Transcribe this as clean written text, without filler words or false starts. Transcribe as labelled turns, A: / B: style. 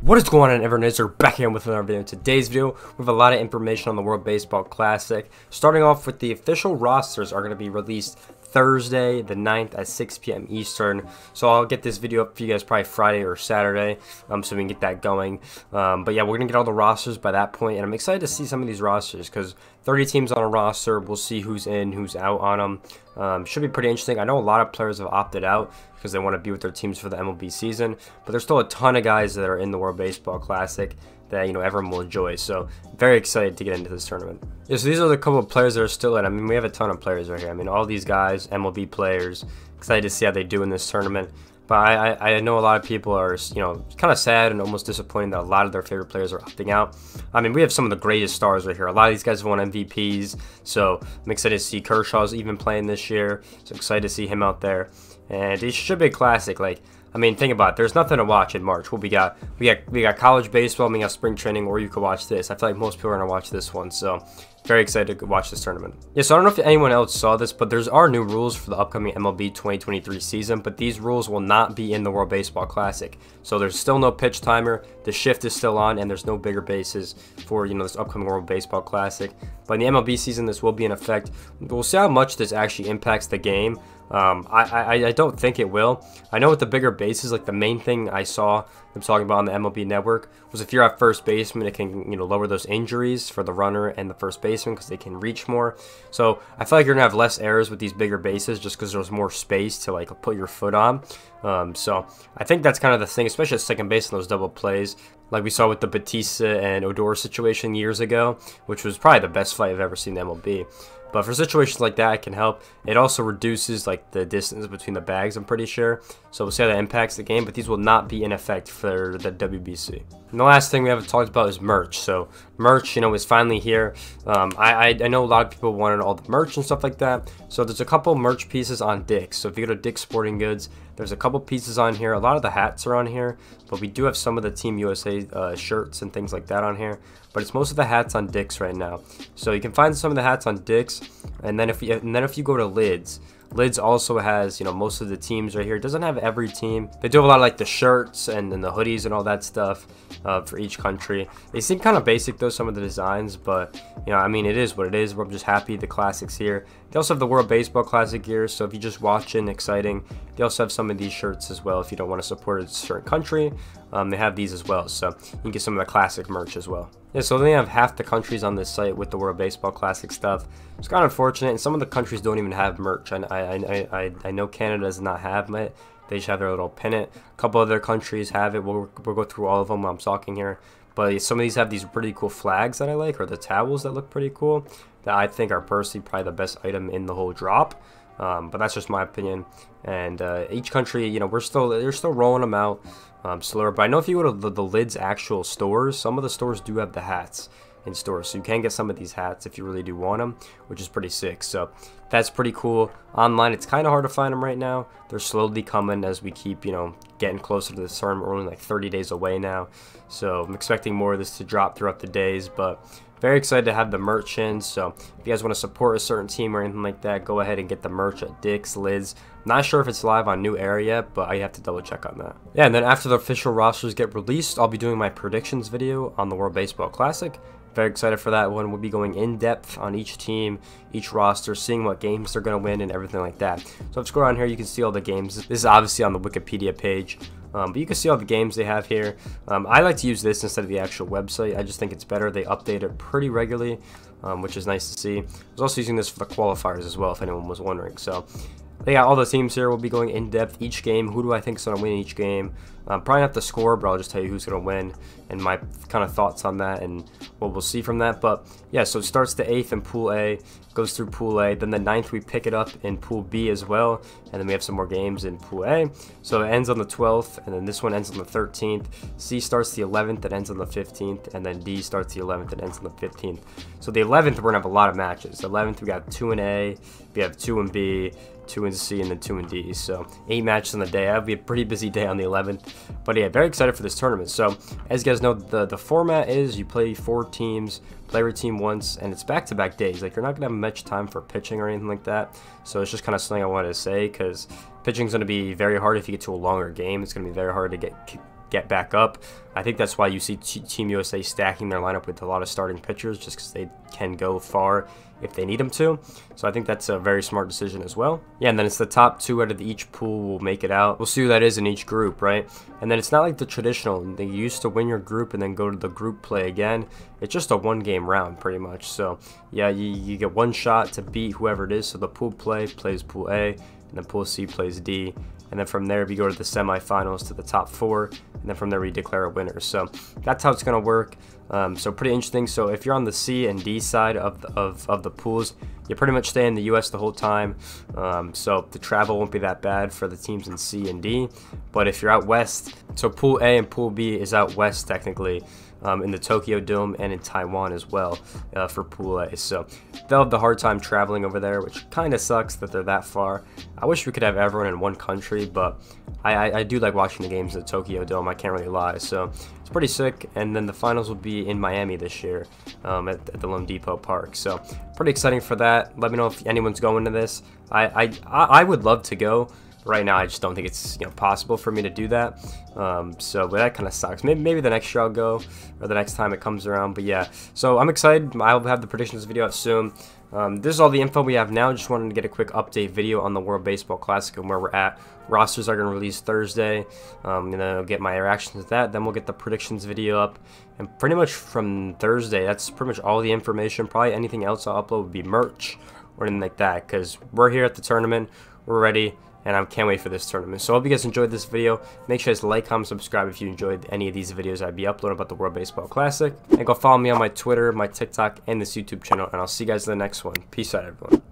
A: What is going on, everyone? We're back again with another video. In today's video, we have a lot of information on the World Baseball Classic. Starting off with the official rosters are going to be released Thursday the 9th at 6 p.m. Eastern. So I'll get this video up for you guys probably Friday or Saturday, so we can get that going. But yeah, we're going to get all the rosters by that point, and I'm excited to see some of these rosters because 30 teams on a roster. We'll see who's in, who's out on them. Should be pretty interesting. I know a lot of players have opted out because they want to be with their teams for the MLB season, but there's still a ton of guys that are in the World Baseball Classic that, you know, everyone will enjoy. So very excited to get into this tournament. Yeah, so these are the couple of players that are still in. I mean, we have a ton of players right here. I mean, all these guys, MLB players. Excited to see how they do in this tournament. But I know a lot of people are, you know, kind of sad and almost disappointed that a lot of their favorite players are opting out. I mean, we have some of the greatest stars right here. A lot of these guys have won MVPs, so I'm excited to see Kershaw's even playing this year. So excited to see him out there. And it should be a classic. Like, I mean, think about it. There's nothing to watch in March. What we got college baseball, we got spring training, or you could watch this. I feel like most people are gonna watch this one, so very excited to watch this tournament. Yeah, so I don't know if anyone else saw this, but there are new rules for the upcoming MLB 2023 season, but these rules will not be in the World Baseball Classic. So there's still no pitch timer, the shift is still on, and there's no bigger bases for, you know, this upcoming World Baseball Classic. But in the MLB season, this will be in effect. We'll see how much this actually impacts the game. I don't think it will. I know with the bigger bases, like the main thing I saw them talking about on the MLB Network was if you're at first baseman, it can, you know, lower those injuries for the runner and the first baseman because they can reach more. So I feel like you're gonna have less errors with these bigger bases just because there's more space to like put your foot on. So I think that's kind of the thing, especially at second base in those double plays, like we saw with the Batista and Odor situation years ago, which was probably the best fight I've ever seen in the MLB. But for situations like that, it can help. It also reduces like the distance between the bags, I'm pretty sure. So we'll see how that impacts the game, but these will not be in effect for the WBC. And the last thing we haven't talked about is merch. So merch, you know, is finally here. I know a lot of people wanted all the merch and stuff like that. So there's a couple merch pieces on Dick's. So if you go to Dick's Sporting Goods, there's a couple pieces on here. A lot of the hats are on here, but we do have some of the Team USA shirts and things like that on here. But it's most of the hats on Dick's right now. So you can find some of the hats on Dick's, and then if you go to Lids. Lids also has, you know, most of the teams right here. It doesn't have every team. They do have a lot of like the shirts and then the hoodies and all that stuff for each country. They seem kind of basic though, some of the designs, but you know, I mean, it is what it is. I'm just happy the classic's here. They also have the World Baseball Classic gear, so if you're just watching, exciting. They also have some of these shirts as well if you don't want to support a certain country. They have these as well, so you can get some of the classic merch as well. Yeah, so they have half the countries on this site with the World Baseball Classic stuff. It's kind of unfortunate, and some of the countries don't even have merch. I know Canada does not have it. They just have their little pennant. A couple other countries have it. We'll go through all of them while I'm talking here. But some of these have these pretty cool flags that I like, or the towels that look pretty cool, that I think are personally probably the best item in the whole drop. But that's just my opinion. And each country, you know, they're still rolling them out slower. But I know if you go to the Lids actual stores, some of the stores do have the hats in stores, so you can get some of these hats if you really do want them, which is pretty sick. So that's pretty cool. Online, it's kind of hard to find them right now. They're slowly coming as we keep, you know, getting closer to the tournament. We're only like 30 days away now, so I'm expecting more of this to drop throughout the days. But very excited to have the merch in. So if you guys want to support a certain team or anything like that, go ahead and get the merch at Dick's, Lids. Not sure if it's live on New Era yet, but I have to double check on that. Yeah, and then after the official rosters get released, I'll be doing my predictions video on the World Baseball Classic. Very excited for that one. We'll be going in depth on each team, each roster, seeing what games they're going to win and everything like that. So if you scroll down here, you can see all the games. This is obviously on the Wikipedia page, but you can see all the games they have here. I like to use this instead of the actual website. I just think it's better. They update it pretty regularly, which is nice to see. I was also using this for the qualifiers as well, if anyone was wondering. So they got all the teams here. We'll be going in depth each game. Who do I think is going to win each game? Probably not the score, but I'll just tell you who's going to win and my kind of thoughts on that and what we'll see from that. But yeah, so it starts the 8th in Pool A, goes through Pool A. Then the 9th we pick it up in Pool B as well, and then we have some more games in Pool A. So it ends on the 12th, and then this one ends on the 13th. C starts the 11th and ends on the 15th, and then D starts the 11th and ends on the 15th. So the 11th we're gonna have a lot of matches. The 11th we got 2 in A, we have 2 in B, 2 in C, and then 2 in D. So 8 matches on the day. That'll be a pretty busy day on the 11th. But yeah, very excited for this tournament. So as you guys know, the format is you play 4 teams, play every team once, and it's back-to-back days. Like, you're not gonna have much time for pitching or anything like that. So it's just kind of something I wanted to say, because pitching is going to be very hard if you get to a longer game. It's going to be very hard to get back up. I think that's why you see Team USA stacking their lineup with a lot of starting pitchers, just because they can go far if they need them to. So I think that's a very smart decision as well. Yeah, and then it's the top 2 out of each pool will make it out. We'll see who that is in each group, right? And then it's not like the traditional. They used to win your group and then go to the group play again. It's just a 1-game round pretty much. So yeah, you get 1 shot to beat whoever it is. So the pool play plays Pool A, and then Pool C plays D. And then from there, we go to the semifinals to the top 4, and then from there we declare a winner. So that's how it's going to work. So pretty interesting. So if you're on the C and D side of the pools, you pretty much stay in the US the whole time. So the travel won't be that bad for the teams in C and D. But if you're out west, so Pool A and Pool B is out west technically. In the Tokyo Dome and in Taiwan as well for Pool A. So they'll have the hard time traveling over there, which kind of sucks that they're that far. I wish we could have everyone in one country, but I do like watching the games at the Tokyo Dome, I can't really lie. So it's pretty sick. And then the finals will be in Miami this year at the Lone Depot Park. So pretty exciting for that. Let me know if anyone's going to this. I would love to go. Right now, I just don't think it's possible for me to do that. So but that kind of sucks. Maybe the next year I'll go, or the next time it comes around. But yeah, so I'm excited. I'll have the predictions video out soon. This is all the info we have now. Just wanted to get a quick update video on the World Baseball Classic and where we're at. Rosters are going to release Thursday. And then I'll get my reactions to that. Then we'll get the predictions video up. And pretty much from Thursday, that's pretty much all the information. Probably anything else I'll upload would be merch or anything like that, because we're here at the tournament. We're ready. And I can't wait for this tournament. So I hope you guys enjoyed this video. Make sure to like, comment, subscribe if you enjoyed any of these videos I'd be uploading about the World Baseball Classic. And go follow me on my Twitter, my TikTok, and this YouTube channel. And I'll see you guys in the next one. Peace out, everyone.